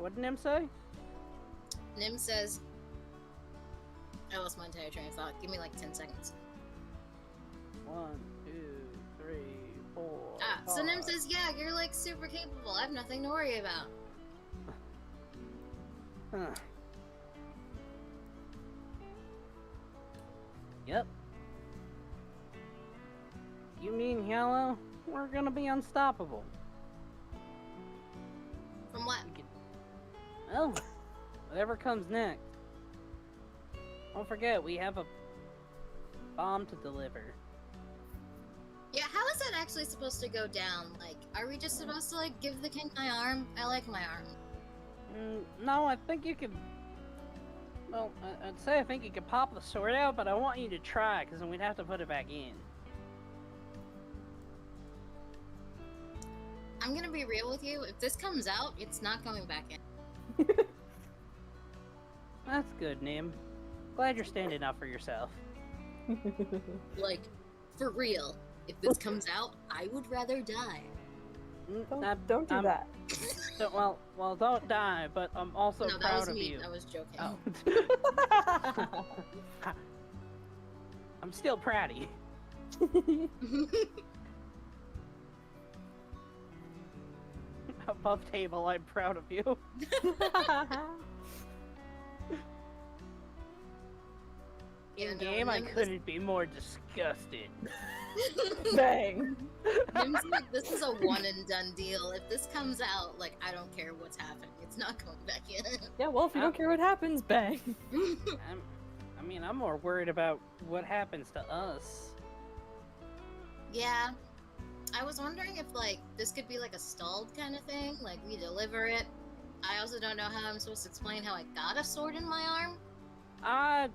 What did Nim say? Nim says... I lost my entire train of thought. Give me like 10 seconds. 1, 2, 3, 4. So Nim 5. says, yeah, you're like super capable. I have nothing to worry about. Huh. Yep. You mean, Yellow? We're gonna be unstoppable. From what? Well, whatever comes next. Don't forget, we have a bomb to deliver. Yeah, how is that actually supposed to go down? Like, are we just supposed to, like, give the king my arm? I like my arm. No, I think you could... Well, I'd say I think you could pop the sword out, but I want you to try, because then we'd have to put it back in. I'm gonna be real with you. If this comes out, it's not coming back in. That's good, Nim. Glad you're standing up for yourself. Like, for real. If this comes out, I would rather die. Don't do that. Well, don't die, but I'm also No, that proud was of me. you. I was joking. Oh. I'm still proud of you. Above table, I'm proud of you. In game, I couldn't be more disgusted. Bang. Nim's like, this is a one and done deal. If this comes out, like, I don't care what's happening. It's not going back in. Yeah, well, if you don't care what happens, bang. I'm more worried about what happens to us. Yeah. I was wondering if, like, this could be, like, a stalled kind of thing. Like, we deliver it. I also don't know how I'm supposed to explain how I got a sword in my arm. I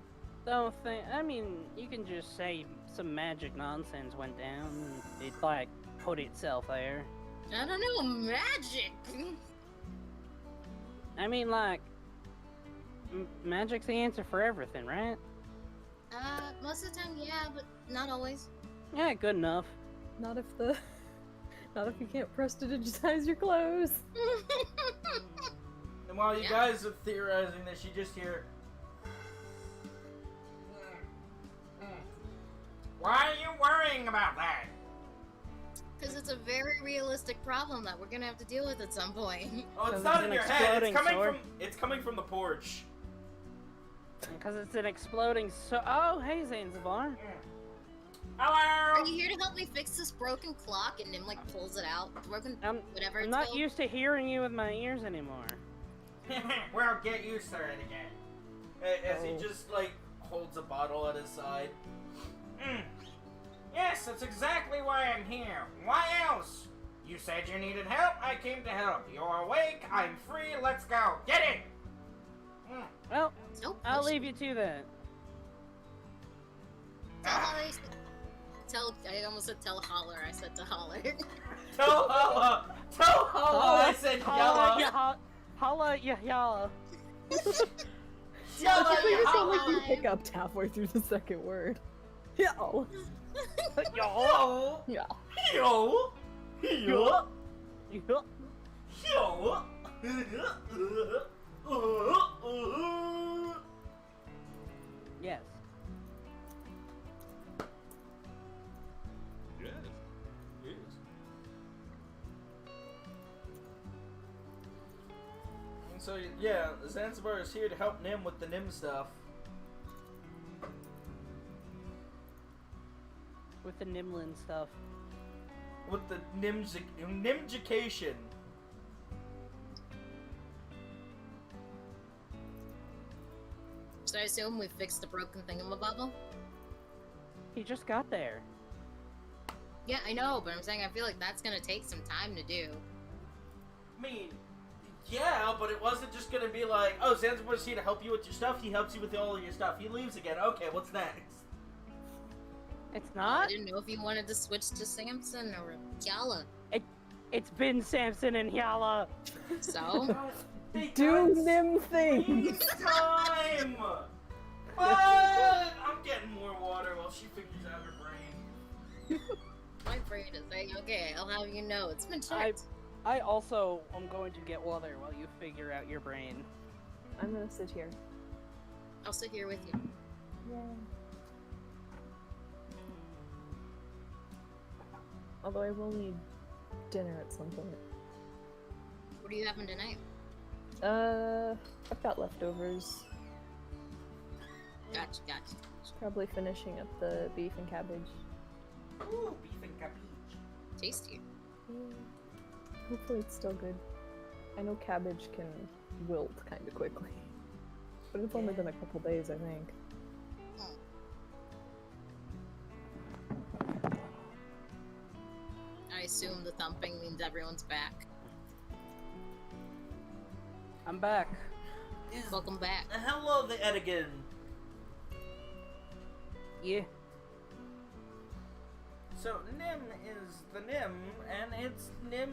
don't think... I mean, you can just say some magic nonsense went down. And it, like, put itself there. I don't know, magic! I mean, like... magic's the answer for everything, right? Most of the time, yeah, but not always. Yeah, good enough. Not if you can't prestidigitize your clothes. And while you guys are theorizing this, you just hear... Why are you worrying about that? Because it's a very realistic problem that we're gonna have to deal with at some point. Oh, it's Because not it's in an your head. exploding It's coming from the porch. Because it's an exploding Oh, hey, Zanzibar. Hello! Are you here to help me fix this broken clock? And Nim, like, pulls it out. Whatever I'm it's not called. used to hearing you with my ears anymore. Well, get used to it again. As he just, like, holds a bottle at his side. Yes, that's exactly why I'm here. Why else? You said you needed help, I came to help. You're awake, I'm free, let's go. Get it! Well, Nope. I'll leave you to that. I almost said tell holler. I said to holler. Tell Holla! Tell Holla I said yellow! Holla, yalla. Yellow, You sound like you Hi. hiccuped halfway through the second word. Yo. Yo! Yeah. Yo! Yo! Yo. Yo! Yes. Yes. Yes. And so, yeah, Zanzibar is here to help Nim with the Nim stuff. With the Nimlin stuff. With the Nimjication. So I assume we fixed the broken thingamabobble? He just got there. Yeah, I know, but I'm saying I feel like that's gonna take some time to do. I mean, yeah, but it wasn't just gonna be like, oh, Zanzibar's here to help you with your stuff, he helps you with all of your stuff, he leaves again, okay, what's next? It's I not? didn't know if you wanted to switch to Samson or Yala. It's been Samson and Yala. So? Do Nim things. Time! But I'm getting more water while she figures out her brain. My brain is saying, okay, I'll have you know, it's been checked. I also am going to get water while you figure out your brain. I'm gonna sit here. I'll sit here with you. Yeah. Although I will need dinner at some point. What are you having tonight? I've got leftovers. Gotcha. Probably finishing up the beef and cabbage. Ooh, beef and cabbage. Tasty. Hopefully it's still good. I know cabbage can wilt kind of quickly. But it's only been a couple days, I think. I assume the thumping means everyone's back. I'm back. Welcome back. Hello, the Edigan. Yeah. So Nim is the Nim, and it's Nim.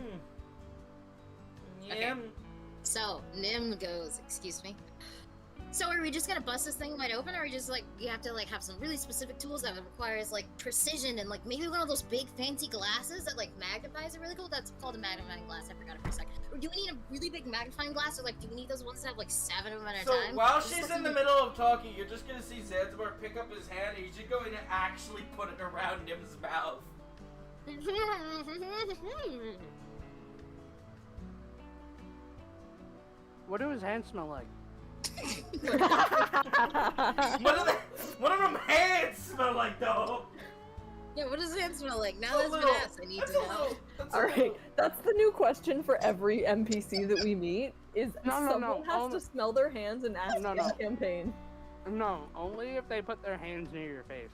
Okay. Nim. So, Nim goes, excuse me. So are we just gonna bust this thing wide open, or are we just like, you have to like have some really specific tools that requires like precision and like maybe one of those big fancy glasses that like magnifies it really cool? That's called a magnifying glass, I forgot it for a second. Or do we need a really big magnifying glass, or like do we need those ones that have like 7 of them at a So time? while Just she's looking in the at- middle of talking, you're just gonna see Zanzibar pick up his hand, and he's just going to actually put it around Nim's mouth. What do his hands smell like? What do them hands smell like, though? Yeah, what does the hand smell like? Now It's a that's been little- asked, I need that's to a know. little- that's a Alright, little- that's the new question for every NPC that we meet, is No, someone has only- to smell their hands and ask No, in no. campaign. No, only if they put their hands near your face.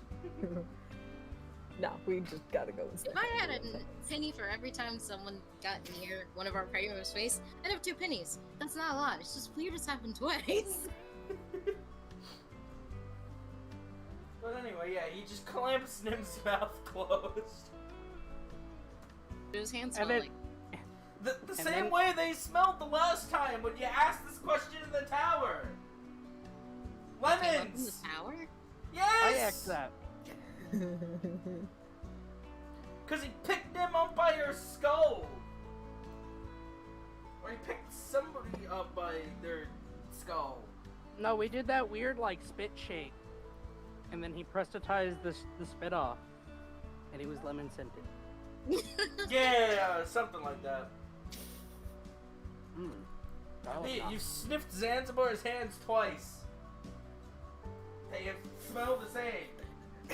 No, we just gotta go and If I had a penny for every time someone got near one of our party members' face, I'd have 2 pennies. That's not a lot. It's just weird it's happened twice. But anyway, yeah, he just clamps Nim's mouth closed. Those hands And smell then- like. The And same then- way they smelled the last time when you asked this question in the tower. Came up in the Lemons! tower? Yes! I asked that. Because he picked Nim up by her skull. Or he picked somebody up by their skull. No, we did that weird, like, spit shake. And then he proselytized the spit off. And he was lemon scented. Yeah, something like that. Mm. That was Hey, not- you sniffed Zanzibar's hands twice. They smell the same.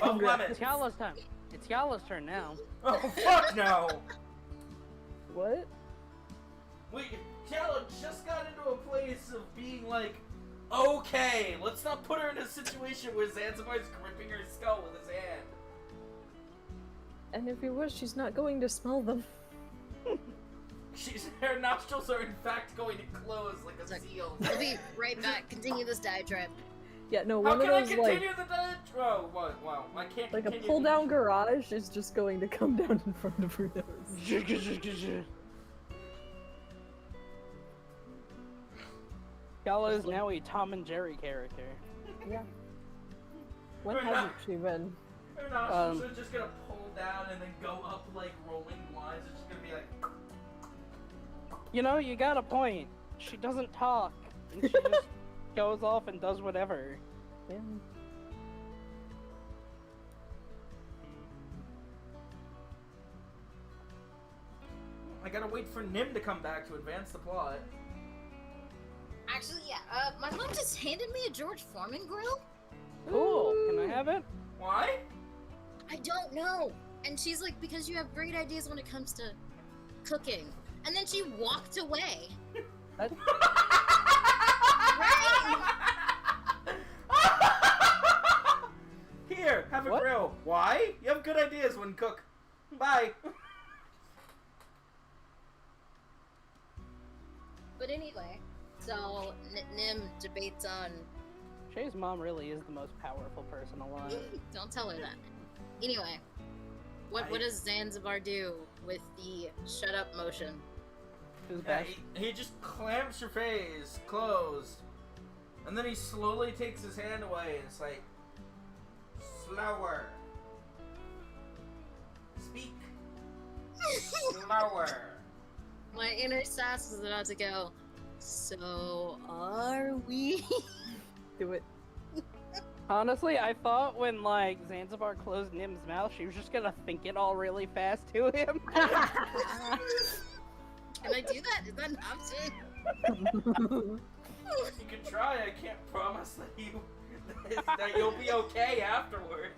Oh, Congrats. lemon. It's Yala's time. It's Yala's turn now. Oh, fuck no. What? Wait, Yala just got into a place of being like, okay, let's not put her in a situation where Zanzibar's gripping her skull with his hand. And if you wish, she's not going to smell them. Her nostrils are in fact going to close like a Like, seal. I'll be right back. Continue this diatribe. Yeah, no, How one of can I those continue like the diatribe? Oh, what? Wow, I can't a continue. pull down garage is just going to come down in front of her nose. Yala is now a Tom and Jerry character. Yeah. When We're hasn't not- she been? Her nostrils are just gonna pull down and then go up like rolling blinds. It's just gonna be like. You know, you got a point. She doesn't talk. And she just goes off and does whatever. Yeah. I gotta wait for Nim to come back to advance the plot. Actually, yeah. My mom just handed me a George Foreman grill. Cool. Can I have it? Why? I don't know. And she's like, because you have great ideas when it comes to cooking. And then she walked away. That- Here, have a What? grill. Why? You have good ideas when cook. Bye. But anyway, so Nim debates on. Shay's mom really is the most powerful person alive. Don't tell her that. Anyway, what does Zanzibar do with the shut up motion? Who's Yeah, best? he just clamps your face closed. And then he slowly takes his hand away and it's like, slower. Speak. Slower. My inner sass is about to go. So are we? Do it. Honestly, I thought when like Zanzibar closed Nim's mouth, she was just gonna think it all really fast to him. Can I do that? Is that an option? You can try. I can't promise that that you'll be okay afterwards.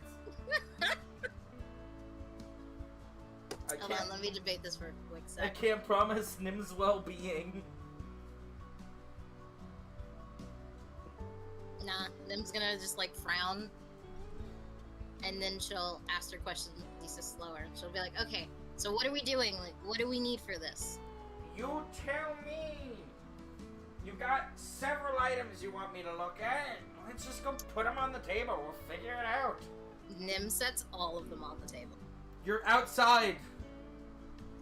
Hold on, let me debate this for a quick I sec. can't promise Nim's well-being. Nah, Nim's gonna just like frown, and then she'll ask her question just slower. She'll be like, "Okay, so what are we doing? Like, what do we need for this?" You tell me. You got several items you want me to look at. Let's just go put them on the table. We'll figure it out. Nim sets all of them on the table. You're outside.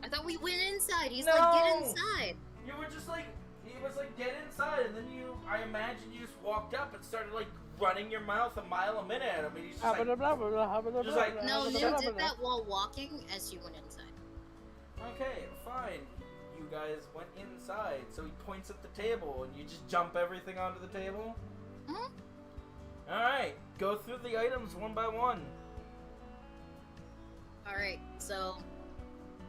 I thought we went inside. He's No! like, "Get inside." You were just like, he was like, get inside, and then I imagine you just walked up and started like running your mouth a mile a minute at him, and he's just like, just like, No, Nim did that while walking as she went inside. okay, fine. You guys went inside, so he points at the table, and you just jump everything onto the table? Mhm. Alright, go through the items one by one. All right, so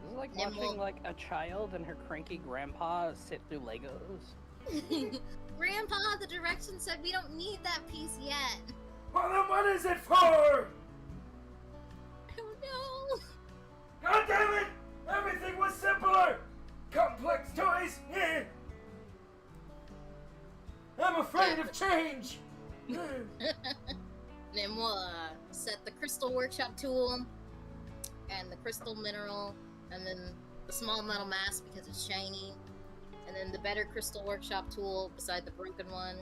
This is like Nim watching will- like a child and her cranky grandpa sit through Legos. Grandpa, the directions said we don't need that piece yet. Well, then what is it for? I don't know. God damn it! Everything was simpler! Complex toys? Eh. I'm afraid of change! Nim will set the crystal workshop tool and the crystal mineral, and then the small metal mask because it's shiny, and then the better crystal workshop tool beside the broken one,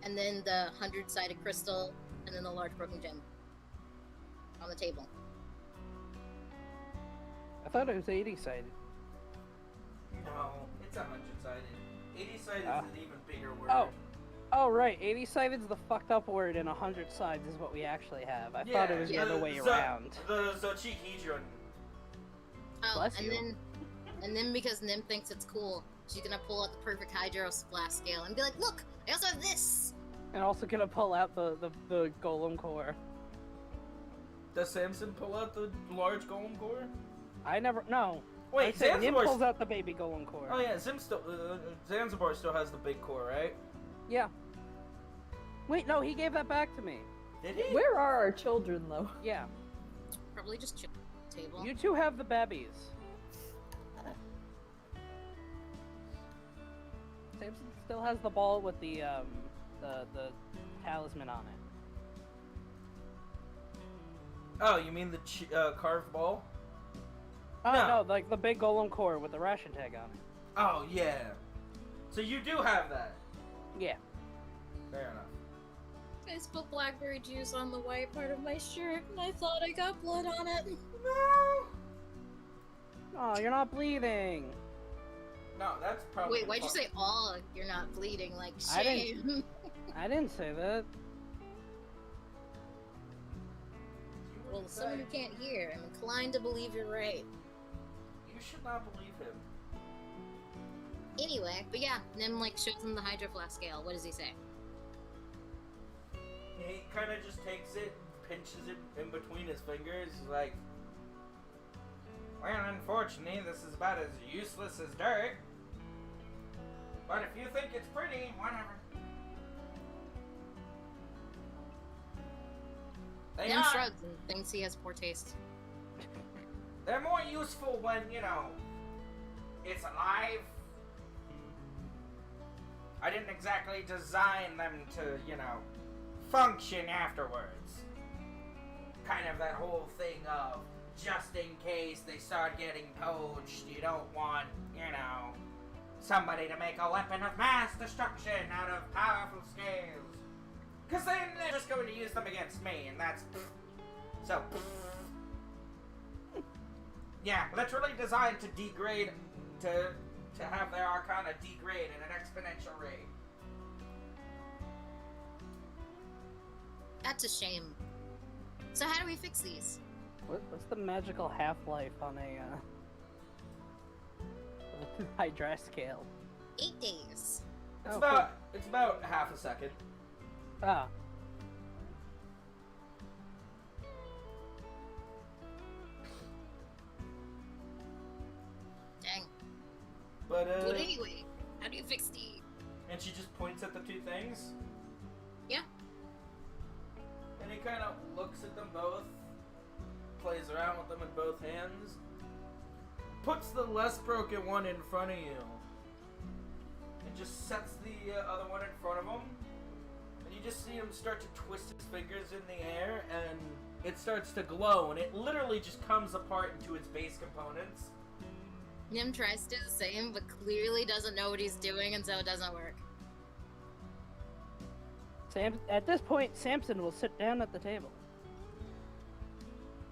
and then the 100-sided crystal, and then the large broken gem on the table. I thought it was 80-sided. No, it's 100-sided. 80-sided Ah. is an even bigger word. Oh, right. 80-sided's the fucked up word, and 100 sides is what we actually have. I thought it was the Yeah. other way around. The Zochihedron. Oh, Bless and you. then because Nim thinks it's cool, she's gonna pull out the perfect hydro splash scale and be like, "Look, I also have this." And also gonna pull out the golem core. Does Samson pull out the large golem core? No. Wait, I said Nim Zanzibar. pulls out the baby golem core. Oh yeah, Zanzibar still has the big core, right? Yeah. Wait, no, he gave that back to me. Did he? Where are our children, though? Yeah. Probably just chill table. You two have the babbies. Samson still has the ball with the talisman on it. Oh, you mean the carved ball? Oh No. no, like the big golem core with the ration tag on it. Oh yeah. So you do have that. Yeah. Fair enough. I spilled blackberry juice on the white part of my shirt, and I thought I got blood on it. No. Oh, you're not bleeding. No, that's probably. Wait, why'd you say all? You're not bleeding, like I didn't- shame. I didn't say that. Well, as someone who can't hear, I'm inclined to believe you're right. You should not believe him. Anyway, but yeah, Nim like shows him the hydro flask scale. What does he say? He kind of just takes it, pinches it in between his fingers, like, well, unfortunately, this is about as useless as dirt. But if you think it's pretty, whatever. Nim shrugs and thinks he has poor taste. They're more useful when, you know, it's alive. I didn't exactly design them to, you know, function afterwards. Kind of that whole thing of, just in case they start getting poached, you don't want, you know, somebody to make a weapon of mass destruction out of powerful scales. Because then they're just going to use them against me, and that's... So... Yeah, literally designed to degrade, to have their arcana degrade at an exponential rate. That's a shame. So how do we fix these? What's the magical half-life on a high dry scale? 8 days. It's Oh, about half a second. Ah. Dang. But But anyway, how do you fix the... and she just points at the two things. Yeah. And he kind of looks at them both, plays around with them in both hands, puts the less broken one in front of you, and just sets the other one in front of him. And you just see him start to twist his fingers in the air, and it starts to glow, and it literally just comes apart into its base components. Nim tries to do the same, but clearly doesn't know what he's doing, and so it doesn't work. At this point, Samson will sit down at the table.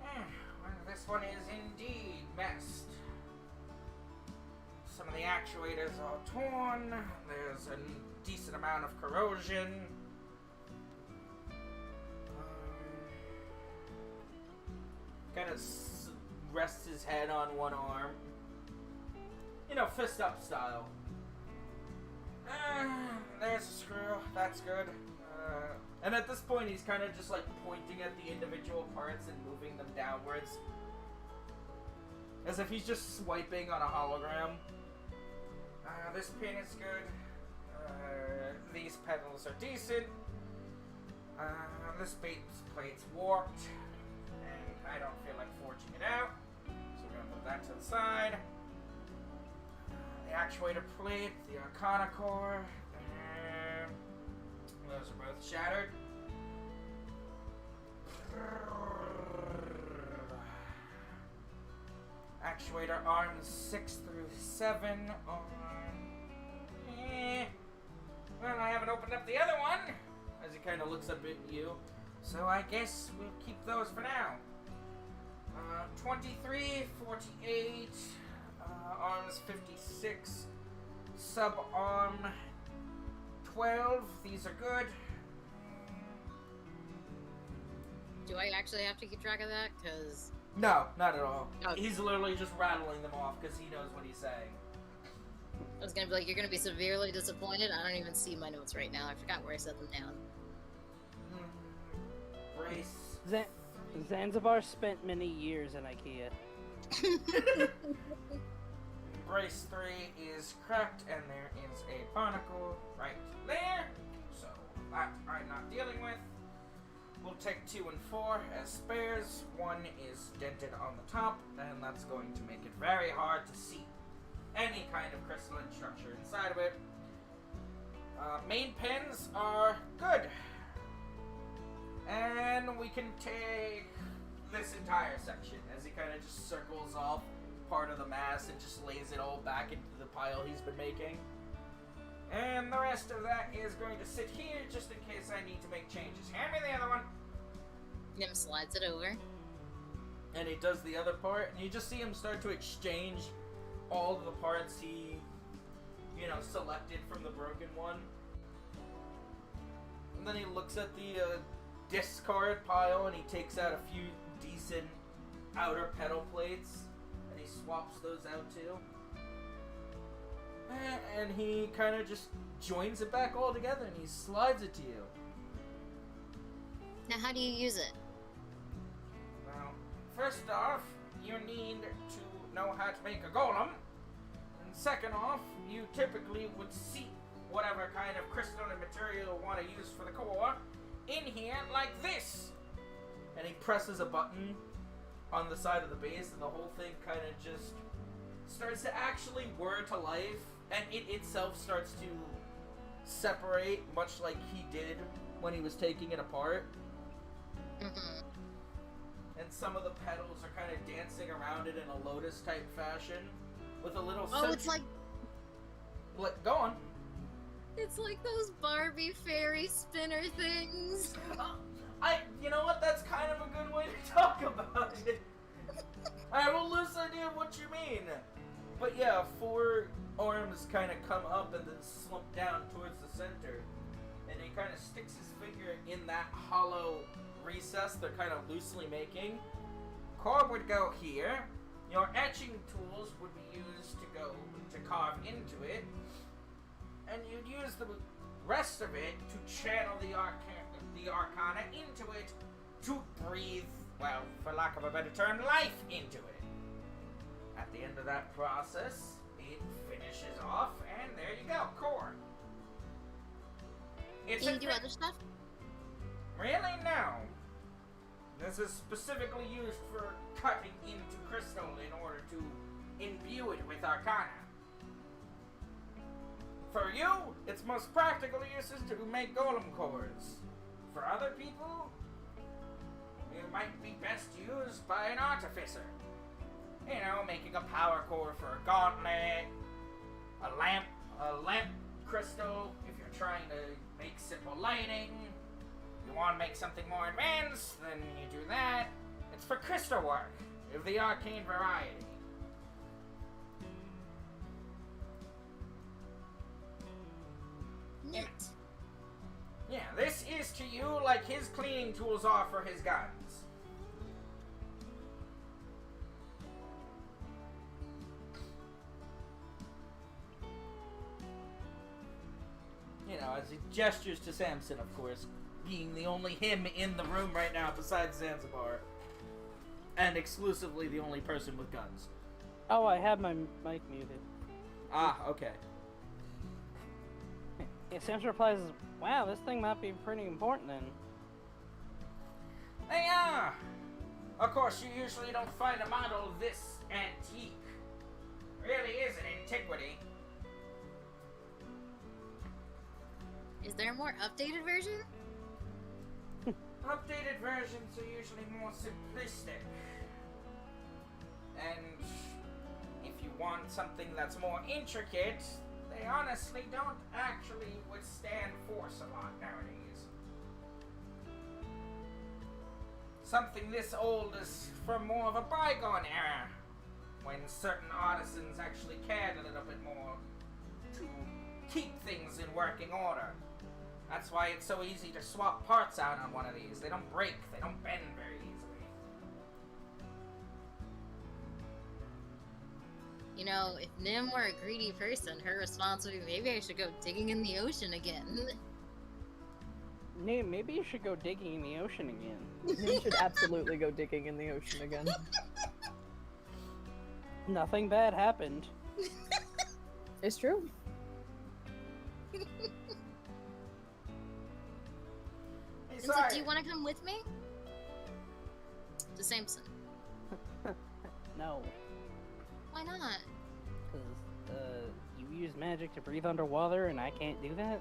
Well, this one is indeed messed. Some of the actuators are torn. There's a decent amount of corrosion. Kind of rests his head on one arm. You know, fist up style. There's a screw. That's good. And at this point, he's kind of just like pointing at the individual parts and moving them downwards. As if he's just swiping on a hologram. This pin is good. These pedals are decent. This base plate's warped. And I don't feel like forging it out. So we're going to move that to the side. The actuator plate, the Arcana core. Those are both shattered. Actuator arms 6 through 7 on... Well, I haven't opened up the other one! As he kind of looks up at you. So I guess we'll keep those for now. 23, 48, arms 56, sub-arm 12, these are good. Do I actually have to keep track of that? Because... No, not at all. Okay. He's literally just rattling them off because he knows what he's saying. I was gonna be like, you're gonna be severely disappointed. I don't even see my notes right now. I forgot where I set them down. Brace. Zanzibar spent many years in IKEA. Brace 3 is cracked, and there is a barnacle right there. So that I'm not dealing with. We'll take 2 and 4 as spares. 1 is dented on the top, and that's going to make it very hard to see any kind of crystalline structure inside of it. Main pins are good. And we can take this entire section as he kind of just circles off part of the mass and just lays it all back into the pile he's been making. And the rest of that is going to sit here just in case I need to make changes. Hand me the other one. Nim slides it over. And he does the other part, and you just see him start to exchange all of the parts he, selected from the broken one. And then he looks at the discard pile, and he takes out a few decent outer pedal plates, and he swaps those out too. And he kind of just joins it back all together, and he slides it to you. Now, how do you use it? Well, first off, you need to know how to make a golem. And second off, you typically would seep whatever kind of crystalline material you want to use for the core in here like this. And he presses a button on the side of the base, and the whole thing kind of just starts to actually whir to life, and it itself starts to separate, much like he did when he was taking it apart. Mm-hmm. And some of the petals are kind of dancing around it in a lotus-type fashion, with a little. Oh, it's like. Go on. It's like those Barbie fairy spinner things. You know what? That's kind of a good way to talk about it. I have a loose idea of what you mean. But yeah, 4 arms kind of come up and then slump down towards the center. And he kind of sticks his finger in that hollow recess they're kind of loosely making. Core would go here, Your etching tools would be used to carve into it, and you'd use the rest of it to channel the arcana into it to breathe, well, for lack of a better term, life into it. At the end of that process, it finishes off, and there you go, core. It's Can you do other stuff? Really? No. This is specifically used for cutting into crystal in order to imbue it with arcana. For you, its most practical use is to make golem cores. For other people, it might be best used by an artificer. You know, making a power core for a gauntlet, a lamp crystal if you're trying to make simple lighting. If you want to make something more advanced, then you do that. It's for crystal work of the arcane variety. Neat. Yeah, this is to you like his cleaning tools are for his guns. You know, as he gestures to Samson, of course, being the only him in the room right now besides Zanzibar. And exclusively the only person with guns. Oh, I have my mic muted. Ah, okay. Yeah, Samson replies, wow, this thing might be pretty important then. They are! Of course, you usually don't find a model this antique. Really is an antiquity. Is there a more updated version? Updated versions are usually more simplistic. And if you want something that's more intricate, they honestly don't actually withstand force a lot nowadays. Something this old is from more of a bygone era, when certain artisans actually cared a little bit more to keep things in working order. That's why it's so easy to swap parts out on one of these. They don't break, they don't bend very easily. You know, if Nim were a greedy person, her response would be, maybe I should go digging in the ocean again. Nim, maybe you should go digging in the ocean again. You should absolutely go digging in the ocean again. Nothing bad happened. It's true. Hey, And so, sorry. do you want to come with me? To Samson. No, Why not? because you use magic to breathe underwater and I can't do that?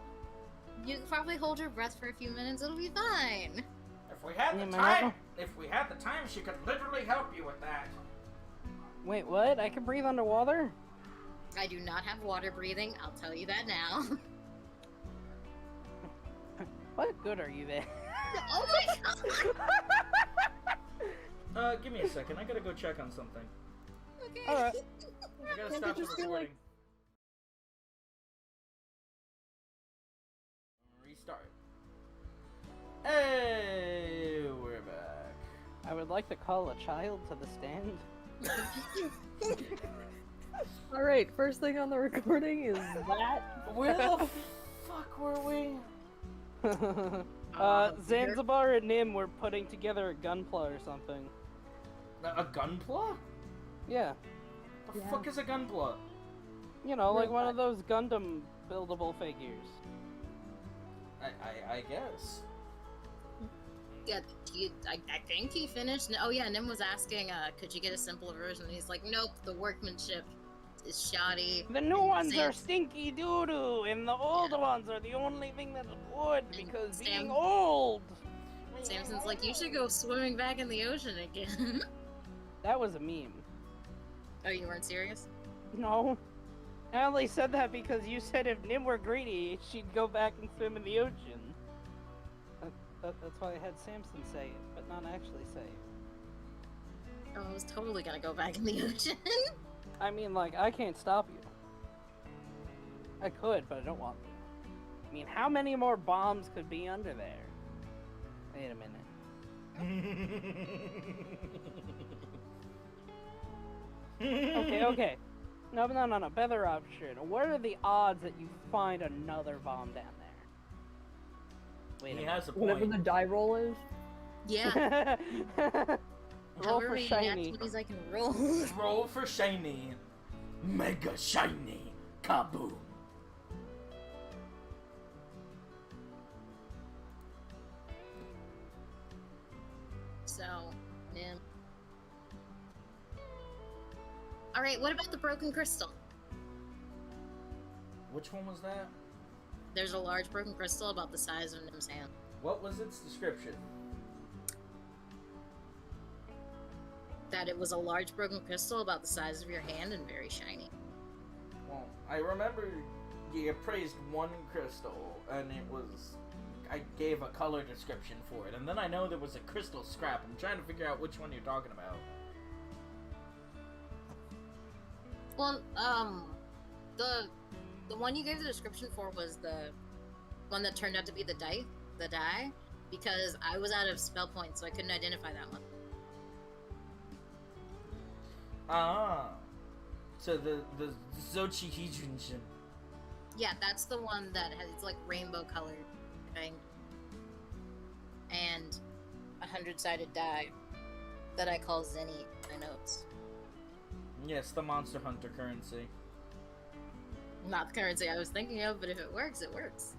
You can probably hold your breath for a few minutes, it'll be fine. If we had the time, she could literally help you with that. Wait, what? I can breathe underwater? I do not have water breathing, I'll tell you that now. What good are you then? Oh my god! Give me a second. I gotta go check on something. Okay. Alright. I gotta Can't stop you the just feel recording. Restart. Hey, we're back. I would like to call a child to the stand. Alright, first thing on the recording is that. Where the fuck were we? Zanzibar and Nim were putting together a gunpla or something. A gunpla? Yeah. The Yeah. fuck is a gunpla? You know, like one of those Gundam buildable figures. I guess. Yeah, I think he finished. Oh yeah, Nim was asking, could you get a simpler version? And he's like, nope, the workmanship is shoddy. The new And ones are Sam- stinky doo-doo, and the old ones are the only thing that's good And because being Sam- old. Samson's like, you should go swimming back in the ocean again. That was a meme. Oh, you weren't serious? No. I only said that because you said if Nim were greedy, she'd go back and swim in the ocean. That's why I had Samson say it, but not actually say it. Oh, I was totally gonna go back in the ocean. I mean, like, I can't stop you. I could, but I don't want to. I mean, how many more bombs could be under there? Wait a minute. Okay. No. Better option. What are the odds that you find another bomb down there? Wait He a has a Whatever point. the die roll is. Yeah. minute. Roll However for many shiny. nat 20s I can roll. Roll for shiny. Mega shiny. Kaboom. So, Nim. Alright, what about the broken crystal? Which one was that? There's a large broken crystal about the size of Nim's hand. What was its description? That it was a large broken crystal about the size of your hand and very shiny. Well, I remember you appraised one crystal, and it was... I gave a color description for it, and then I know there was a crystal scrap. I'm trying to figure out which one you're talking about. Well, the one you gave the description for was the one that turned out to be the die, because I was out of spell points, so I couldn't identify that one. Ah. So the Xochihijunjin. Yeah, that's the one that has, it's like rainbow colored thing. And a 100-sided die that I call Zenny in my notes. Yes, the Monster Hunter currency. Not the currency I was thinking of, but if it works, it works.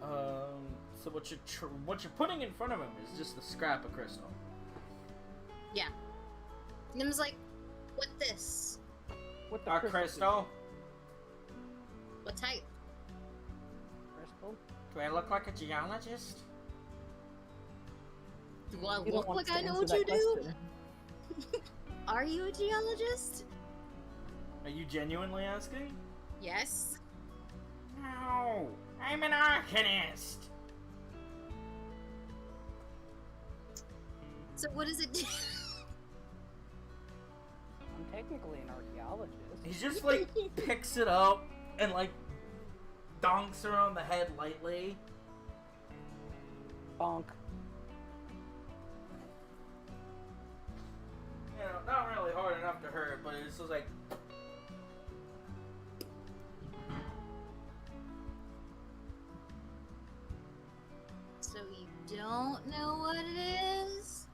So what you're putting in front of him is just a scrap of crystal. Yeah. Nim's like, what this? What the A crystal? What type? Crystal? Do I look like a geologist? Do I You don't look want like to I know answer what you that do? question. Are you a geologist? Are you genuinely asking? Yes. No, I'm an Arcanist. So what does it do? I'm technically an archaeologist. He just like picks it up and like donks her on the head lightly. Bonk. You know, not really hard enough to hurt, but it's just like. So you don't know what it is?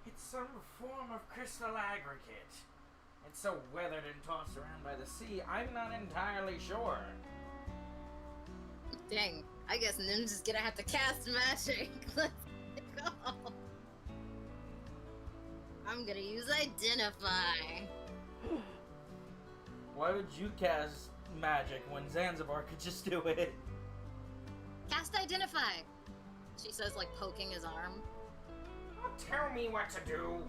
It's some form of crystal aggregate. It's so weathered and tossed around by the sea, I'm not entirely sure. Dang, I guess Nim's just gonna have to cast magic. Let's go. I'm gonna use Identify. Why would you cast magic when Zanzibar could just do it? Cast Identify. She says, like, poking his arm. Don't tell me what to do.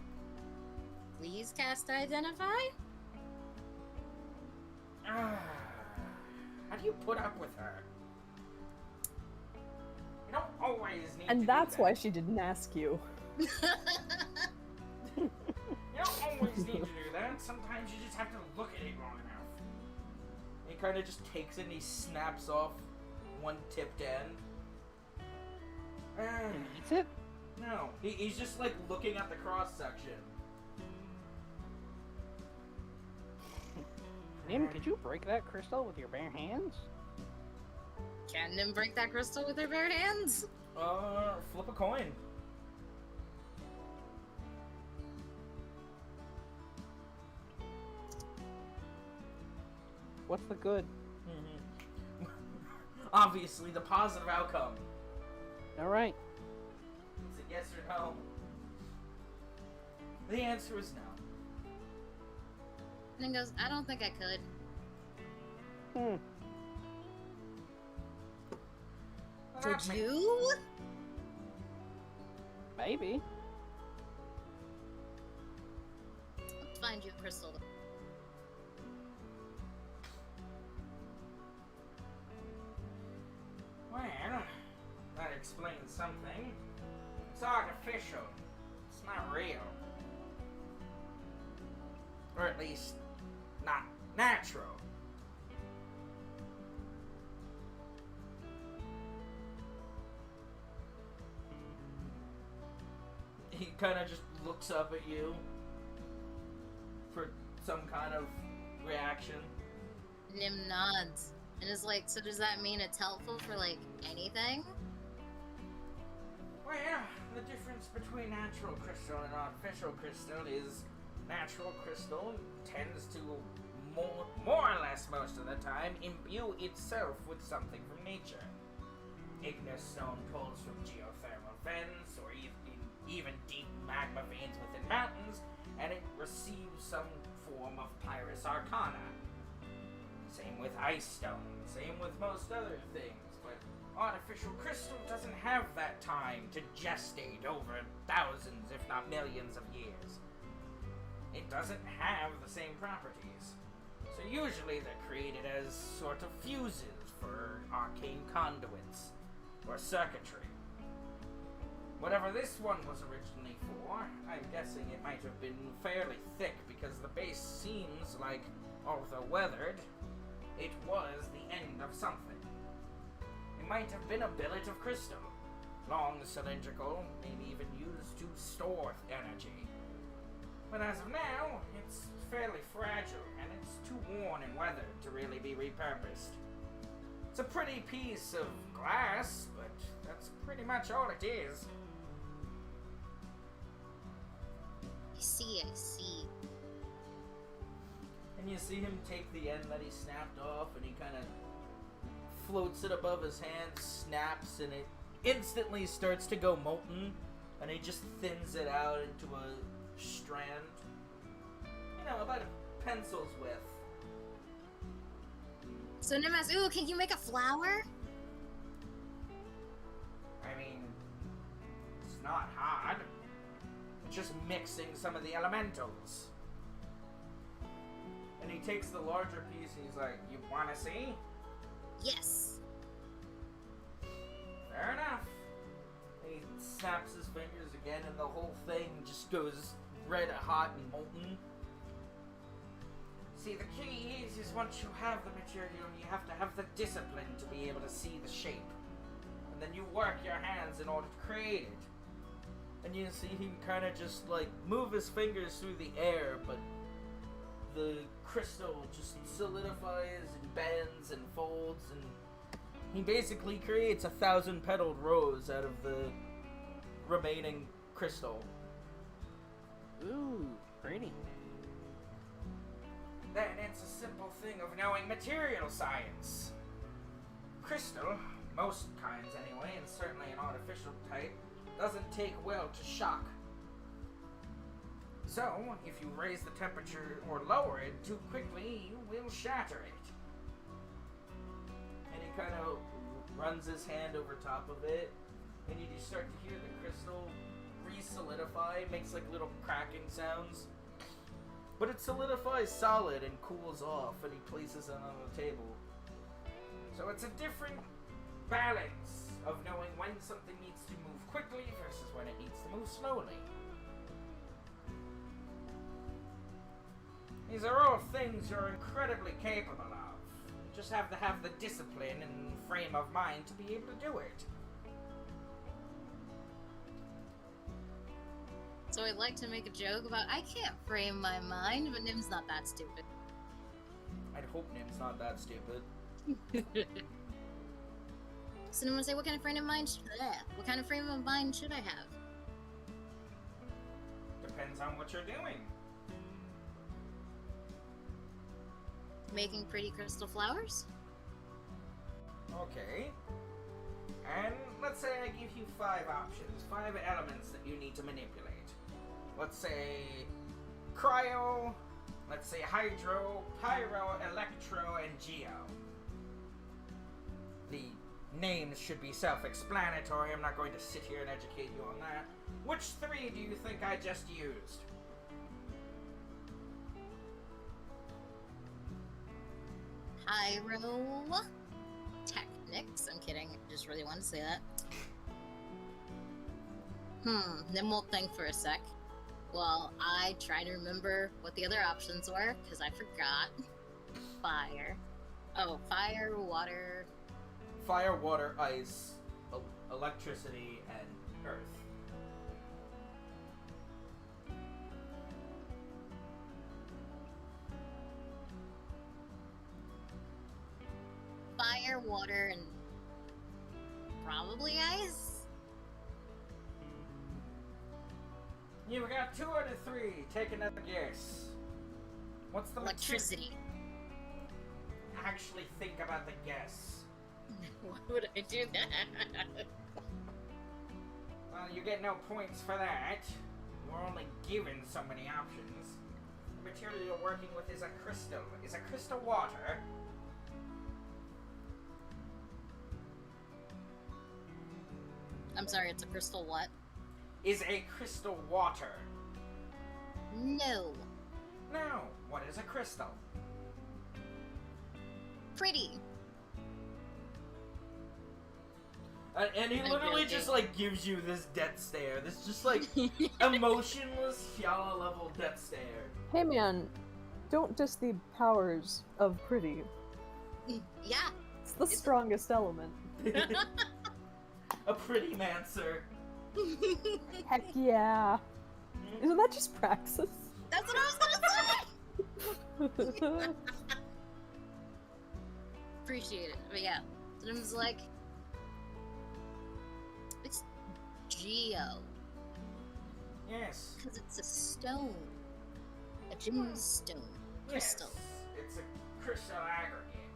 Please cast Identify? How do you put up with her? You don't always need to And do that's that. why she didn't ask you. You don't always need to do that. Sometimes you just have to look at it long enough. He kind of just takes it and he snaps off one tipped end. And eats it? No, he's just like looking at the cross section. Nim, could you break that crystal with your bare hands? Can Nim break that crystal with her bare hands? Flip a coin. What's the good? Obviously, the positive outcome. Alright. It's a yes or no. The answer is no. And then goes, I don't think I could. Well, Could that you? Maybe. Let's find you a crystal. Well, that explains something. It's artificial. It's not real. Or at least, not natural. He kind of just looks up at you for some kind of reaction. Nim nods and is like, so does that mean it's helpful for like anything? Well, the difference between natural crystal and artificial crystal is natural crystal tends to more or less most of the time imbue itself with something from nature. Igneous stone pulls from geothermal vents or even deep magma veins within mountains, and it receives some form of Pyrus Arcana. Same with ice stone, same with most other things, but artificial crystal doesn't have that time to gestate over thousands, if not millions of years. It doesn't have the same properties. So usually they're created as sort of fuses for arcane conduits or circuitry. Whatever this one was originally for, I'm guessing it might have been fairly thick because the base seems like, although weathered, it was the end of something. It might have been a billet of crystal, long, cylindrical, maybe even used to store energy. But as of now, it's fairly fragile, and it's too worn and weathered to really be repurposed. It's a pretty piece of glass, but that's pretty much all it is. I see. And you see him take the end that he snapped off, and he kind of floats it above his hand, snaps, and it instantly starts to go molten, and he just thins it out into a strand. You know, about a pencil's width. So Nim asks, ooh, can you make a flower? I mean, it's not hard. It's just mixing some of the elementals. And he takes the larger piece and he's like, you wanna see? Yes. Fair enough. And he snaps his fingers again and the whole thing just goes red hot and molten. See, the key is once you have the material, you have to have the discipline to be able to see the shape. And then you work your hands in order to create it. And you see him kind of just like move his fingers through the air, but the crystal just solidifies and bends and folds, and he basically creates 1,000-petaled rose out of the remaining crystal. Ooh, pretty. Then it's a simple thing of knowing material science. Crystal, most kinds anyway, and certainly an artificial type, doesn't take well to shock. So, if you raise the temperature or lower it too quickly, you will shatter it. And he kind of runs his hand over top of it, and you just start to hear the crystal re-solidify, makes like little cracking sounds. But it solidifies solid and cools off, and he places it on the table. So it's a different balance of knowing when something needs to move quickly versus when it needs to move slowly. These are all things you're incredibly capable of. You just have to have the discipline and frame of mind to be able to do it. So I'd like to make a joke about I can't frame my mind, but Nim's not that stupid. I'd hope Nim's not that stupid. So Nim would say, what kind of frame of mind should I have? Depends on what you're doing. Making pretty crystal flowers? Okay. And let's say I give you 5 options, 5 elements that you need to manipulate. Let's say cryo, let's say hydro, pyro, electro, and geo. The names should be self-explanatory. I'm not going to sit here and educate you on that. Which 3 do you think I just used? Pyrotechnics. I'm kidding. I just really wanted to say that. Nim will think for a sec. Well, I try to remember what the other options were, because I forgot. Fire. Oh, fire, water. Fire, water, ice, electricity, and earth. water and probably ice. You got 2 out of 3. Take another guess. What's the Electricity. Actually think about the guess. Why would I do that? Well, you get no points for that. We're only given so many options. The material you're working with is a crystal. Is a crystal water? I'm sorry, it's a crystal what? Is a crystal water? No. No. What is a crystal? Pretty. And he I'm literally joking. just like gives you this death stare. This just like emotionless Hyala level death stare. Hey man, don't diss the powers of pretty. Yeah. It's the strongest element. A pretty mancer. Heck yeah. Isn't that just praxis? That's what I was gonna say! Appreciate it. But yeah. Nim's like, it's geo. Yes. Because it's a stone. A gemstone. Crystal. Yes. It's a crystal aggregate.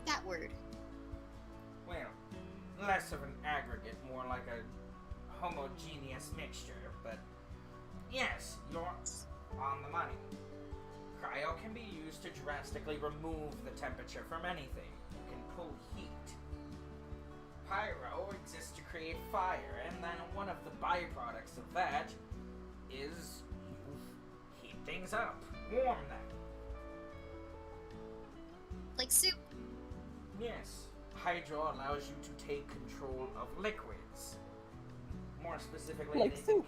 That word. Well, less of an aggregate, more like a homogeneous mixture, but yes, you're on the money. Cryo can be used to drastically remove the temperature from anything. You can pull heat. Pyro exists to create fire, and then one of the byproducts of that is you heat things up, warm them. Like soup. Yes, Hydro allows you to take control of liquids. More specifically, Like anything soup.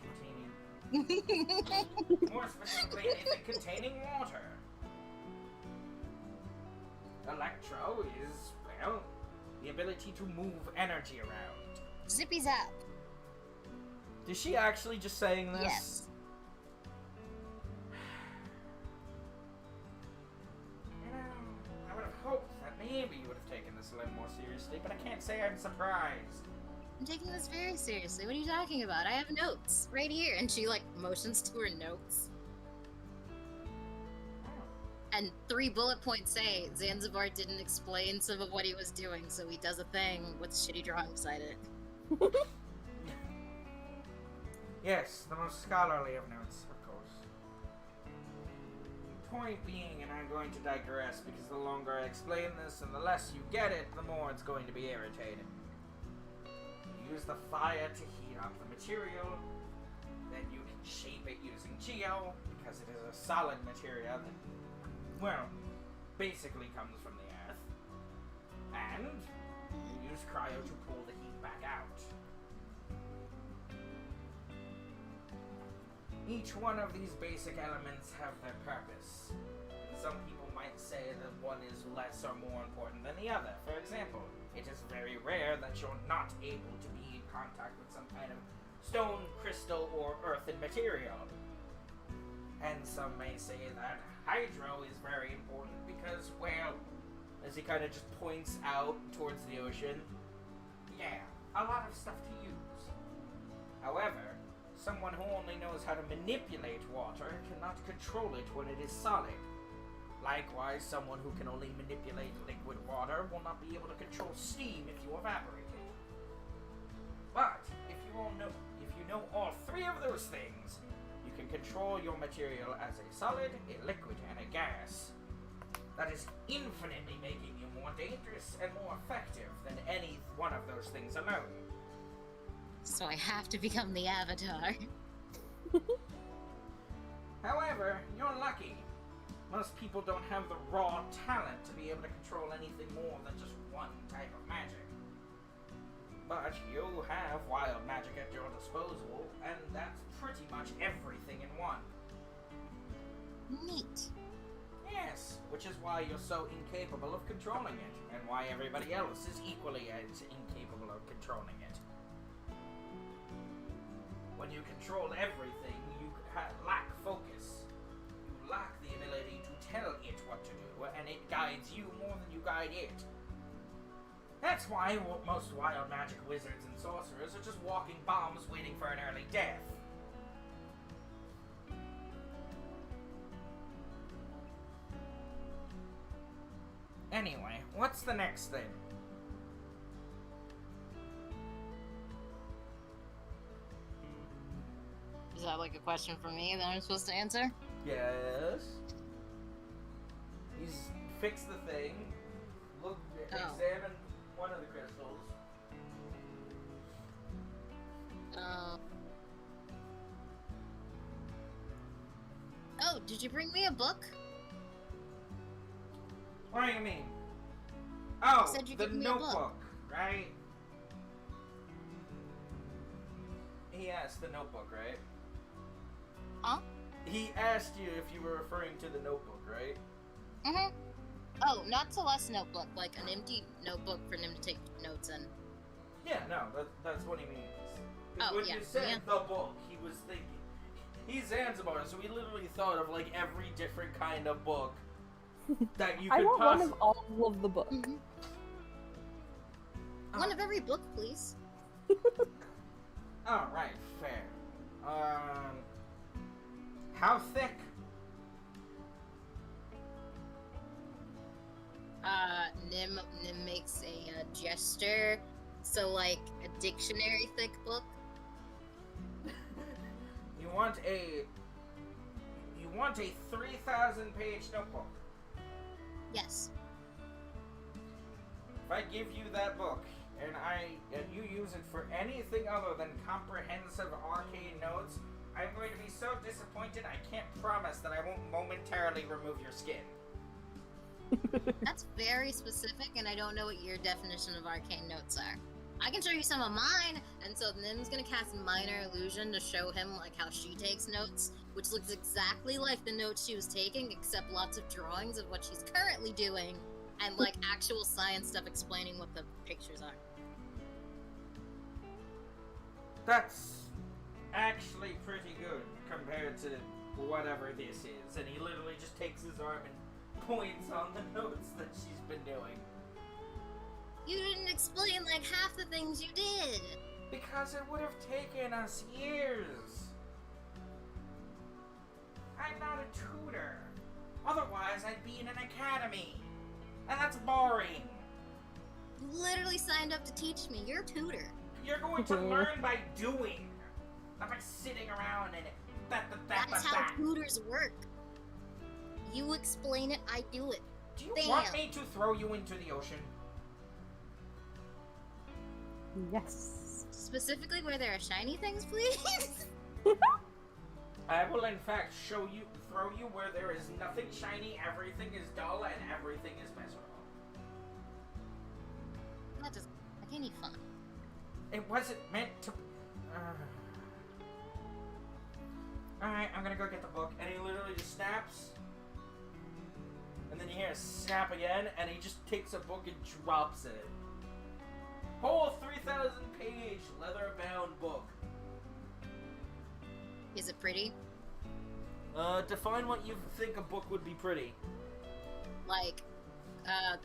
anything containing water. Electro is, well, the ability to move energy around. Zippy zap. Is she actually just saying this? Yes. You know, I would have hoped that maybe you would have taken this a little more seriously, but I can't say I'm surprised. I'm taking this very seriously. What are you talking about? I have notes right here. And she like motions to her notes. And 3 bullet points say Zanzibar didn't explain some of what he was doing, so he does a thing with shitty drawing beside it. Yes, the most scholarly of notes, of course. Point being, and I'm going to digress because the longer I explain this and the less you get it, the more it's going to be irritating. You use the fire to heat up the material, then you can shape it using Geo, because it is a solid material that, well, basically comes from the earth. And you use Cryo to pull the heat back out. Each one of these basic elements have their purpose. Some people might say that one is less or more important than the other. For example, it is very rare that you're not able to be in contact with some kind of stone, crystal, or earthen material. And some may say that hydro is very important because, well, as he kind of just points out towards the ocean, yeah, a lot of stuff to use. However, someone who only knows how to manipulate water cannot control it when it is solid. Likewise, someone who can only manipulate liquid water will not be able to control steam if you evaporate it. But if you know all 3 of those things, you can control your material as a solid, a liquid, and a gas. That is infinitely making you more dangerous and more effective than any one of those things alone. So I have to become the Avatar. However, you're lucky. Most people don't have the raw talent to be able to control anything more than just one type of magic. But you have wild magic at your disposal, and that's pretty much everything in one. Neat. Yes, which is why you're so incapable of controlling it, and why everybody else is equally as incapable of controlling it. When you control everything, you lack focus. You lack the ability to tell it what to do, and it guides you more than you guide it. That's why most wild magic wizards and sorcerers are just walking bombs waiting for an early death. Anyway, what's the next thing? Is that like a question for me that I'm supposed to answer? Yes. He's fixed the thing. Look, examine one of the crystals. Oh, did you bring me a book? What do you mean? Oh, You said you'd the give me a book. notebook, right? He asked the notebook, right? Huh? He asked you if you were referring to the notebook, right? Mm-hmm. Oh, not Celeste's notebook, like an empty notebook for him to take notes in. Yeah, no, that's what he means. 'Cause Oh, when yeah, you said yeah. the book, he was thinking... He's Zanzibar, so he literally thought of, like, every different kind of book that you I could want one possibly... of all of the book. Mm-hmm. One of every book, please. Alright, fair. How thick? Nim makes a gesture, so like a dictionary thick book. You want a 3,000 page notebook. Yes. If I give you that book and you use it for anything other than comprehensive arcane notes, I'm going to be so disappointed I can't promise that I won't momentarily remove your skin. That's very specific, and I don't know what your definition of arcane notes are. I can show you some of mine, and so Nim's gonna cast Minor Illusion to show him like how she takes notes, which looks exactly like the notes she was taking, except lots of drawings of what she's currently doing, and like actual science stuff explaining what the pictures are. That's actually pretty good compared to whatever this is. And he literally just takes his arm and points on the notes that she's been doing. You didn't explain like half the things you did. Because it would have taken us years. I'm not a tutor. Otherwise, I'd be in an academy. And that's boring. You literally signed up to teach me. You're a tutor. You're going to learn by doing, not by sitting around and That's how tutors work. You explain it, I do it. Do you Bam. want me to throw you into the ocean? Yes. Specifically where there are shiny things, please? I will in fact throw you where there is nothing shiny, everything is dull, and everything is miserable. That doesn't like any fun. It wasn't meant to... Alright, I'm gonna go get the book. And he literally just snaps. And then you hear a snap again, and he just takes a book and drops it. Whole 3,000 page leather-bound book. Is it pretty? Define what you think a book would be pretty. Like,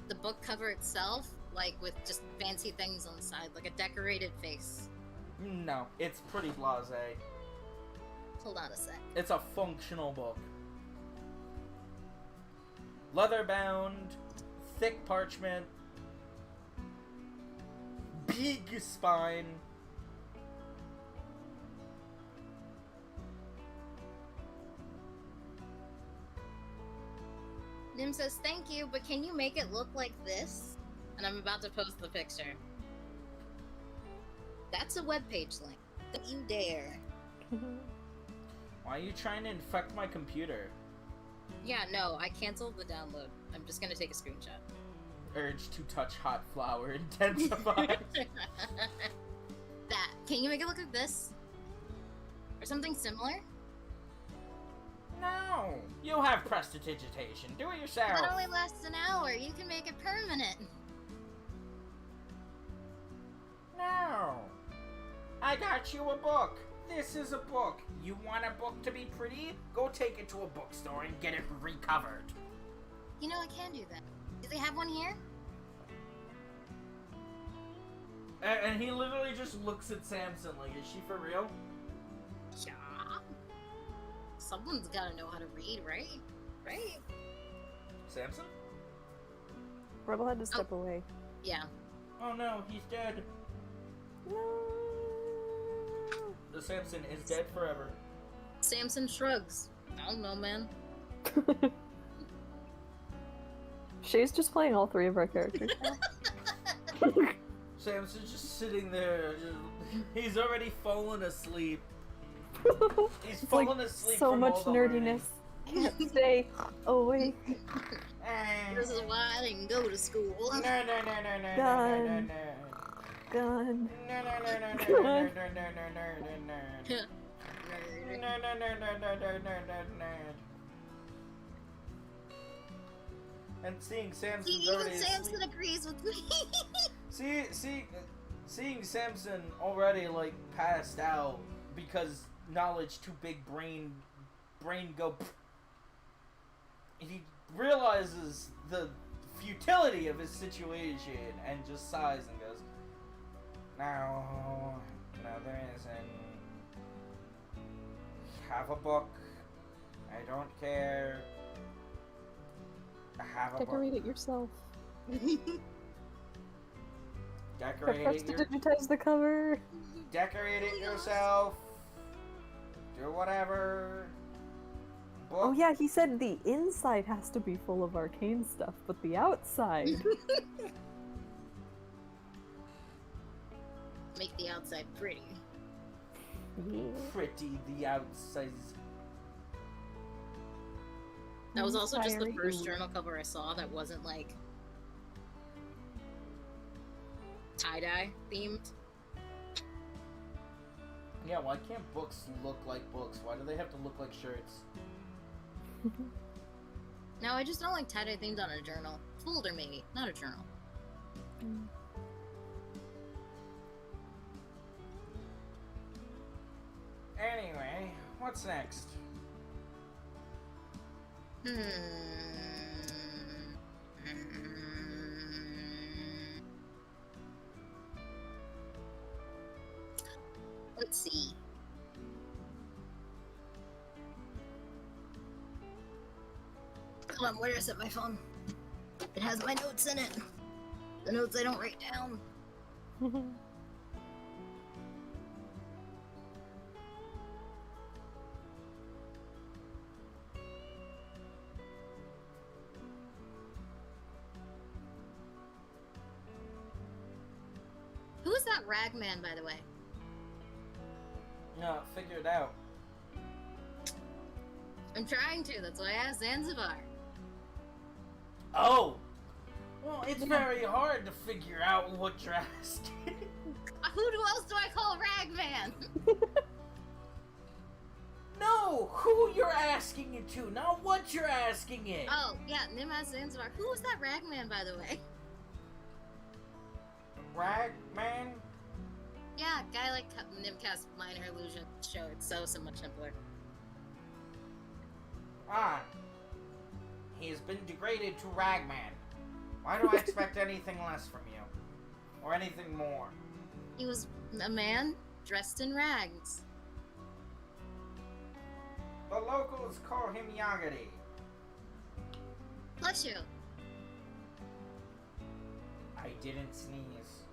the book cover itself, like with just fancy things on the side, like a decorated face. No, it's pretty blasé. Hold on a sec. It's a functional book. Leather-bound, thick parchment, big spine. Nim says, thank you, but can you make it look like this? And I'm about to post the picture. That's a webpage link. Don't you dare. Why are you trying to infect my computer? Yeah, no, I canceled the download. I'm just gonna take a screenshot. Urge to touch hot flower intensifies. That. Can you make it look like this? Or something similar? No! You have prestidigitation. Do it yourself. That only lasts an hour. You can make it permanent. No. I got you a book. This is a book. You want a book to be pretty? Go take it to a bookstore and get it recovered. You know, I can do that. Do they have one here? And he literally just looks at Samson like, is she for real? Yeah. Someone's gotta know how to read, right? Right? Samson? Rebel had to step away. Yeah. Oh no, he's dead. No. The Samson is dead forever. Samson shrugs. I don't know, man. Shay's just playing all three of our characters now. Samson's just sitting there. He's already fallen asleep. He's It's fallen like asleep so from much all the nerdiness. Can't stay awake. This is why I didn't go to school. No. Gun. Gun. And seeing Samson's Even already Samson asleep. agrees with me. Seeing Samson already like passed out because knowledge too big brain go. He realizes the futility of his situation and just sighs and goes, "No, there isn't. Have a book. I don't care. Have a Decorate book. it yourself. Decorate Press it. to digitize the cover. Decorate it yourself. Do whatever. Book. Oh yeah, he said the inside has to be full of arcane stuff, but the outside. Make the outside pretty. Pretty the outside. That was also just the Fiery. first journal cover I saw that wasn't like tie-dye themed. Yeah, why can't books look like books? Why do they have to look like shirts? No, I just don't like tie-dye themed on a journal. Folder maybe, not a journal. Anyway, what's next? Let's see. Hold on, where did I set my phone? It has my notes in it. The notes I don't write down. Who is that ragman, by the way? No, figure it out. I'm trying to, that's why I asked Zanzibar. Oh! Well, it's very hard to figure out what you're asking. Who else do I call ragman? No! Who you're asking it to, not what you're asking it! Oh, yeah, Nim asked Zanzibar. Who was that ragman, by the way? Ragman? Yeah, guy like Nimcast Minor Illusion show. It's so much simpler. Ah. He has been degraded to Ragman. Why do I expect anything less from you? Or anything more? He was a man dressed in rags. The locals call him Yagadi. Bless you. I didn't sneeze.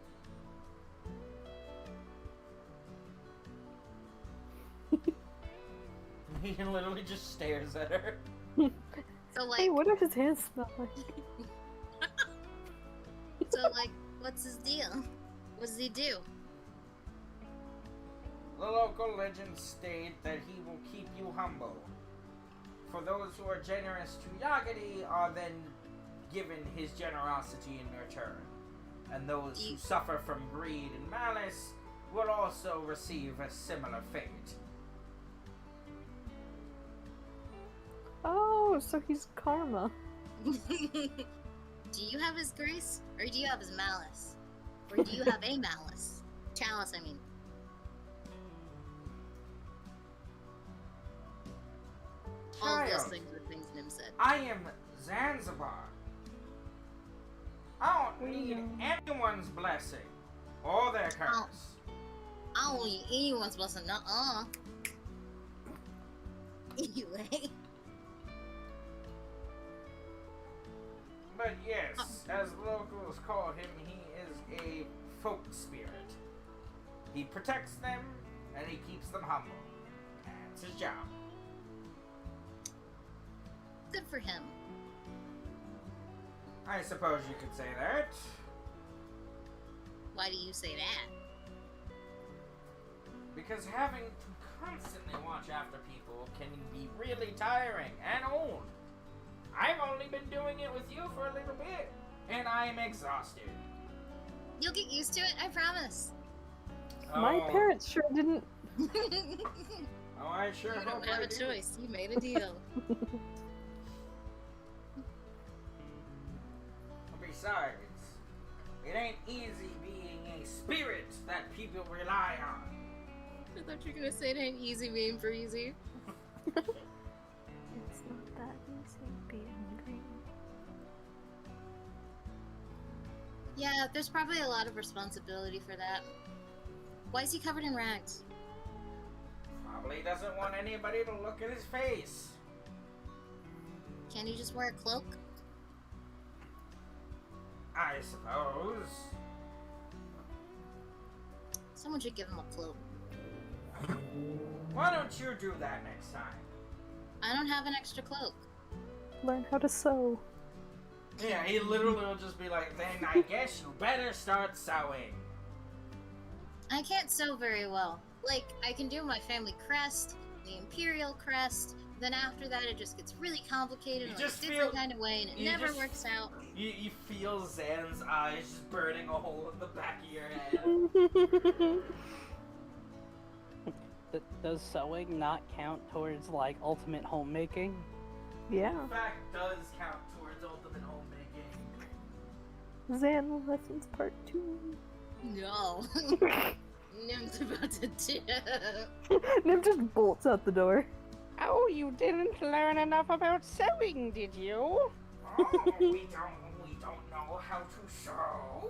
He literally just stares at her. So like, Hey, what do his hands smell like? what's his deal? What does he do? The local legends state that he will keep you humble. For those who are generous to Yagadi are then given his generosity in return. And those who suffer from greed and malice will also receive a similar fate. Oh, so he's karma. Do you have his grace? Or do you have his malice? Or do you have a malice? Chalice, I mean. All of those Child, things are things Nim said. I am Zanzibar. I don't need anyone's blessing. or their curse. I don't eat anyone's blessing, nuh-uh. Anyway. But yes, as locals call him, he is a folk spirit. He protects them, and he keeps them humble. That's his job. Good for him. I suppose you could say that. Why do you say that? Because having to constantly watch after people can be really tiring and old. I've only been doing it with you for a little bit, and I'm exhausted. You'll get used to it, I promise. My parents sure didn't. Oh, I sure You hope don't have I a do. choice. You made a deal. Besides, it ain't easy being a spirit that people rely on. I thought you were gonna say it ain't easy being breezy. It's not that easy being green. Yeah, there's probably a lot of responsibility for that. Why is he covered in rags? Probably doesn't want anybody to look at his face. Can't he just wear a cloak? I suppose. Someone should give him a cloak. Why don't you do that next time? I don't have an extra cloak. Learn how to sew. Yeah, he literally will just be like, then I guess you better start sewing. I can't sew very well. Like, I can do my family crest, the imperial crest, then after that it just gets really complicated You in like just a different feel- kind of way and it you never just- works out. You feel Zan's eyes just burning a hole in the back of your head. Does sewing not count towards, like, ultimate homemaking? Yeah. In fact, does count towards ultimate homemaking. Zan lessons part 2. No. Nim's about to dip. Nim just bolts out the door. Oh, you didn't learn enough about sewing, did you? Oh, we don't know how to sew.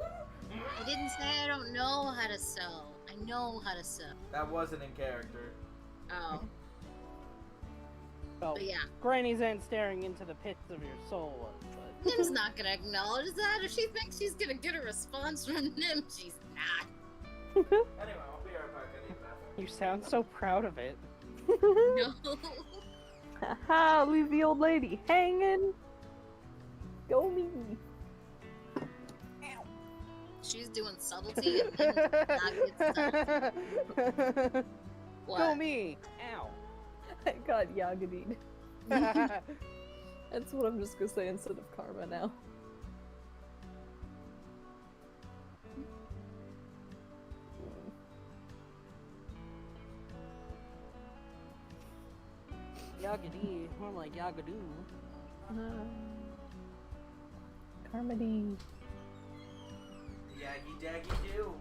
I didn't say I don't know how to sew. I know how to sew. That wasn't in character. Oh, Oh, but yeah. Granny's ain't staring into the pits of your soul, but... Nim's not gonna acknowledge that. If she thinks she's gonna get a response from Nim, she's not. Anyway, I'll be right back. I need that. You sound so proud of it. No. Haha, leave the old lady hanging. Go me. She's doing subtlety and Nim does not get subtlety. What? Go me! Ow! I got Yagadi'd. That's what I'm just gonna say instead of karma now. Yagadi, more like Yagadoo. Carmody. Yaggy daggy do.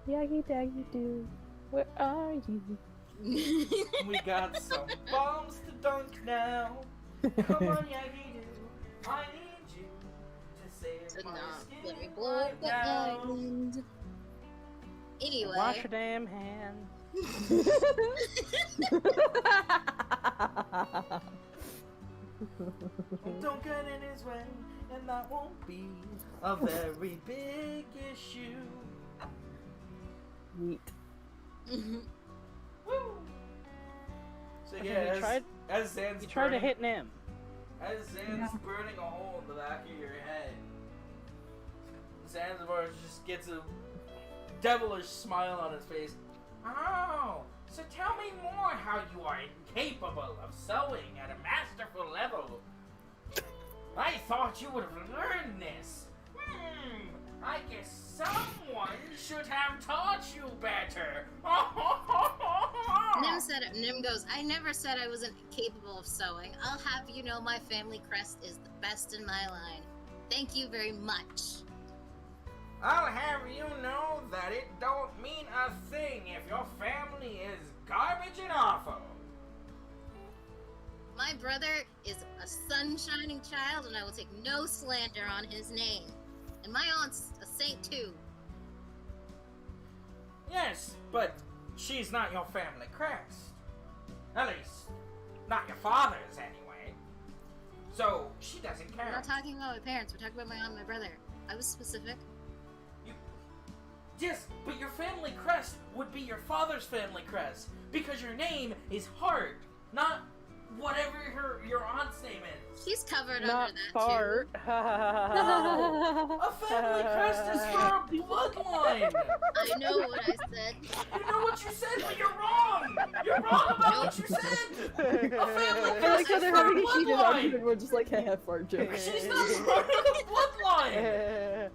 Yagi Daggy Doo, where are you? We got some bombs to dunk now. Come on, Yaggy do. I need you to save Did my not skin let me blow up right that now. island. Anyway. Wash your damn hands. Don't get in his way, and that won't be a very big issue. Yeet. Woo! So Okay, yeah, you tried- as Zan's You tried to burning- hit Nim. As Zan's burning a hole in the back of your head, Zanzibar just gets a devilish smile on his face. Oh, so tell me more how you are incapable of sewing at a masterful level. I thought you would have learned this. I guess someone should have taught you better. Nim goes, I never said I wasn't capable of sewing. I'll have you know my family crest is the best in my line. Thank you very much. I'll have you know that it don't mean a thing if your family is garbage and awful. My brother is a sun-shining child, and I will take no slander on his name. And my aunt's a saint too. Yes, but she's not your family crest. At least, not your father's anyway. So, she doesn't We're count. not talking about my parents, we're talking about my aunt and my brother. I was specific. Yes, but your family crest would be your father's family crest. Because your name is Hart, not whatever your aunt's name is. She's covered Not under that fart. No! A family crest is for a bloodline! too. I know what I said. You know what you said, but you're wrong! You're wrong about what you said! A family I like crest how is they're for a having a heated bloodline! argument. We're just like, haha, fart joke. She's not part of the bloodline!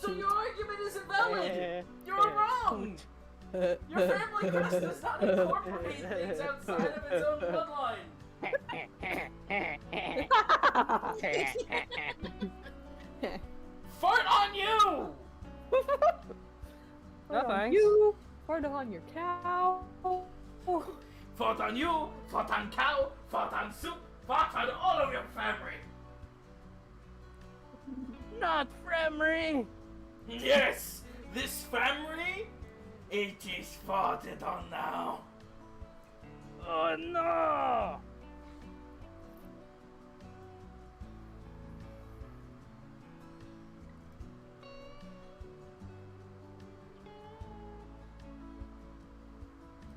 So your argument isn't valid! You're wrong! Your family crest does not incorporate things outside of its own bloodline! Fart on you! Fart on thanks. you. Fart on your cow. Fart on you, fart on cow, fart on soup, fart on all of your family! Not Fremry. Yes! This family, it is farted on now. Oh no!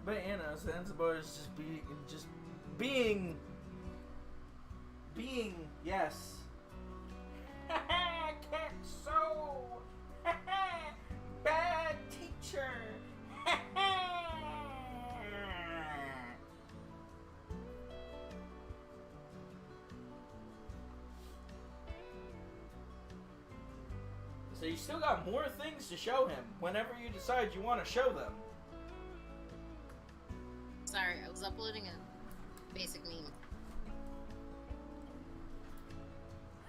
But you know, Zanzibar is just being, yes. Can't sew. Bad teacher. So you still got more things to show him whenever you decide you want to show them. Sorry, I was uploading a basic meme.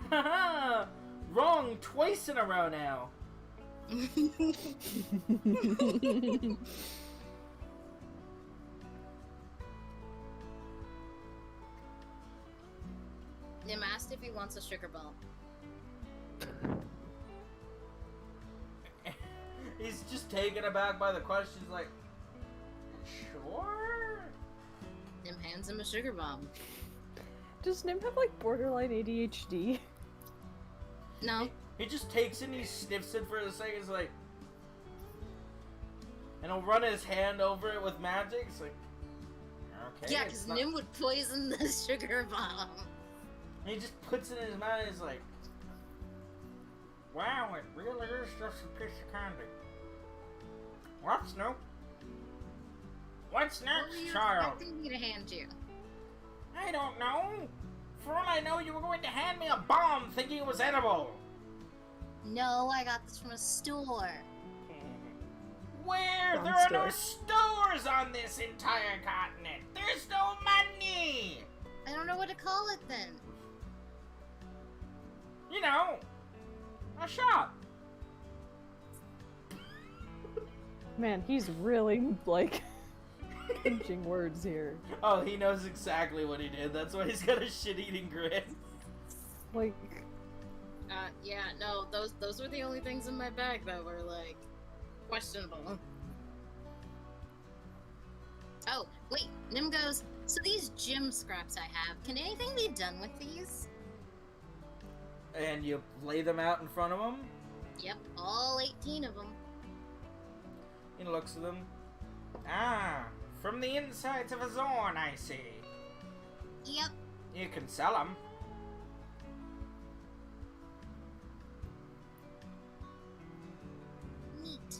Haha! Wrong twice in a row now. Nim asked if he wants a sugar bomb. He's just taken aback by the questions, like, sure? Nim hands him a sugar bomb. Does Nim have like borderline ADHD? No. He just takes it and he sniffs it for a second, it's like, and he'll run his hand over it with magic, it's like, okay. Yeah, it's because not- Nim would poison the sugar bomb. And he just puts it in his mouth and he's like, wow, it really is just a piece of candy. What's new? What's What were next, you child? expecting me to hand you? I don't know. For all I know, you were going to hand me a bomb thinking it was edible. No, I got this from a store. Where? Wrong There are no store. stores on this entire continent. There's no money. I don't know what to call it then. You know, a shop. Man, he's really like pinching words here. Oh, he knows exactly what he did. That's why he's got a shit-eating grin. Like, Yeah, no, those were the only things in my bag that were, like, questionable. Oh, wait, Nim goes, so these gym scraps I have, can anything be done with these? And you lay them out in front of him. Yep, all 18 of them. He looks at them. Ah, from the insides of a Zorn, I see. Yep. You can sell them. Neat.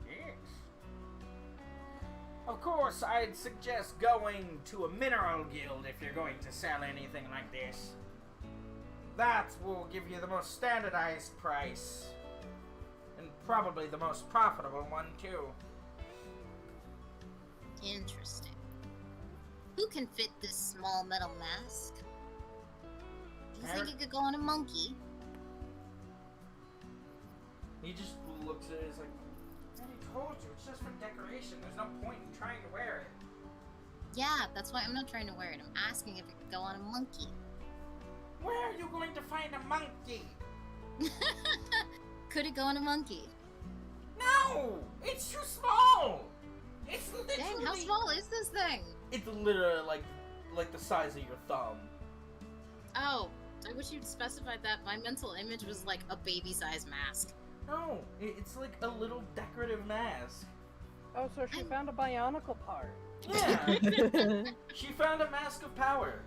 Yes. Of course, I'd suggest going to a mineral guild if you're going to sell anything like this. That will give you the most standardized price. And probably the most profitable one, too. Interesting. Who can fit this small metal mask? Do you think it could go on a monkey? He just looks at it, he's like, I already told you, it's just for decoration. There's no point in trying to wear it. Yeah, that's why I'm not trying to wear it. I'm asking if it could go on a monkey. Where are you going to find a monkey? Could it go on a monkey? No! It's too small! It's literally... Dang, how small is this thing? It's literally like the size of your thumb. Oh, I wish you'd specified that. My mental image was like a baby-sized mask. No, it's like a little decorative mask. Oh, so she found a bionicle part. Yeah! She found a mask of power.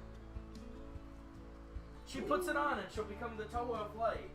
She puts it on and she'll become the Toa of Light.